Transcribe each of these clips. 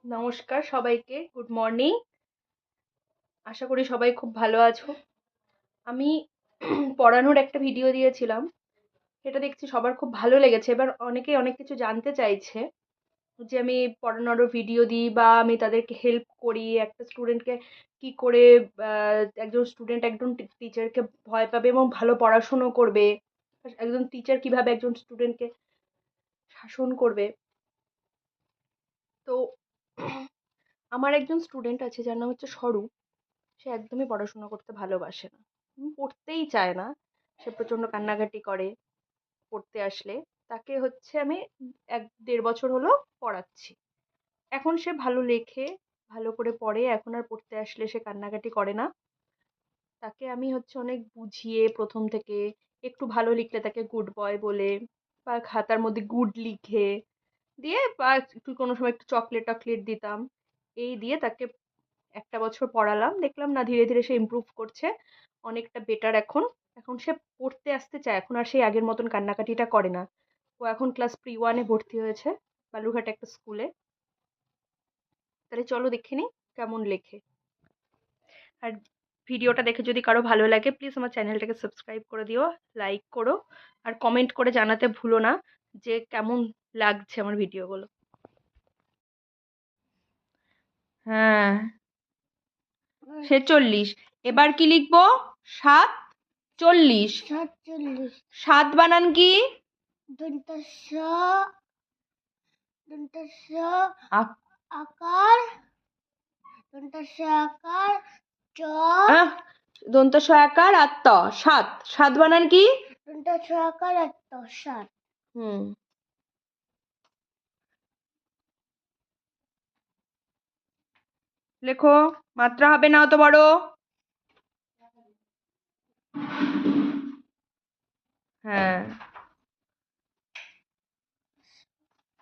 নমস্কার সবাইকে, good morning. আশা করি সবাই খুব ভালো আছো। আমি পড়ানোর একটা ভিডিও দিয়েছিলাম, সেটা দেখছি সবার খুব ভালো লেগেছে। এবার অনেকেই অনেক কিছু জানতে চাইছে যে আমি পড়ানোরও ভিডিও দিই বা আমি তাদেরকে হেল্প করি, একটা স্টুডেন্টকে কি করে একজন স্টুডেন্ট একজন টিচারকে ভয় পাবে এবং ভালো পড়াশুনো করবে, একজন টিচার কিভাবে একজন স্টুডেন্টকে শাসন করবে। তো আমার একজন স্টুডেন্ট আছে যার নাম হচ্ছে স্বরূপ। সে একদমই পড়াশোনা করতে ভালোবাসে না, পড়তেই চায় না। সে প্রচণ্ড কান্নাকাটি করে পড়তে আসলে। তাকে হচ্ছে আমি 1-1.5 বছর হলো পড়াচ্ছি। এখন সে ভালো লেখে, ভালো করে পড়ে, এখন আর পড়তে আসলে সে কান্নাকাটি করে না। তাকে আমি হচ্ছে অনেক বুঝিয়ে প্রথম থেকে, একটু ভালো লিখলে তাকে গুড বয় বলে, বা খাতার মধ্যে গুড লিখে দিয়ে, বা একটু কোনো সময় একটু চকলেট টকলেট দিতাম। এই দিয়ে তাকে 1টা বছর পড়ালাম, দেখলাম না ধীরে ধীরে সে ইমপ্রুভ করছে, অনেকটা বেটার। এখন এখন সে পড়তে আসতে চায়, এখন আর সেই আগের মতন কান্নাকাটিটা করে না। ও এখন ক্লাস প্রি 1-এ ভর্তি হয়েছে বালুরঘাটে একটা স্কুলে। তাহলে চলো দেখে নিই কেমন লেখে। আর ভিডিওটা দেখে যদি কারো ভালো লাগে, প্লিজ আমার চ্যানেলটাকে সাবস্ক্রাইব করে দিও, লাইক করো, আর কমেন্ট করে জানাতে ভুলো না যে কেমন লাগছে আমার ভিডিওগুলো। হ্যাঁ, 46। এবার কি লিখবো? 740। 7 বানান কি? আকার দন্ত স আকার আত্ত 7। 7 বানান কি? হুম, লেখো। মাত্রা হবে না অত বড়।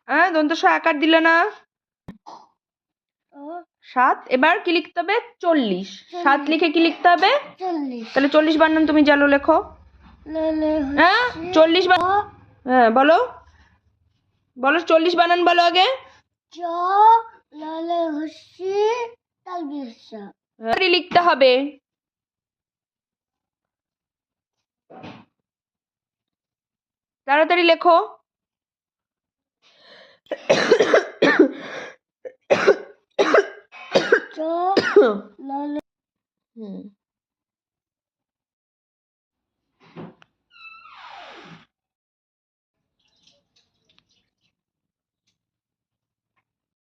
হ্যাঁ, দন্ত স আকার দিলে না। 7। এবার কি লিখতে হবে? 40। 7 লিখে কি লিখতে হবে? তাহলে 40 বানান তুমি জানো, লেখো। 40 হ্যাঁ, বলো বলো 40 বানান বলো আগে। লিখতে হবে। তাড়াতাড়ি লেখো।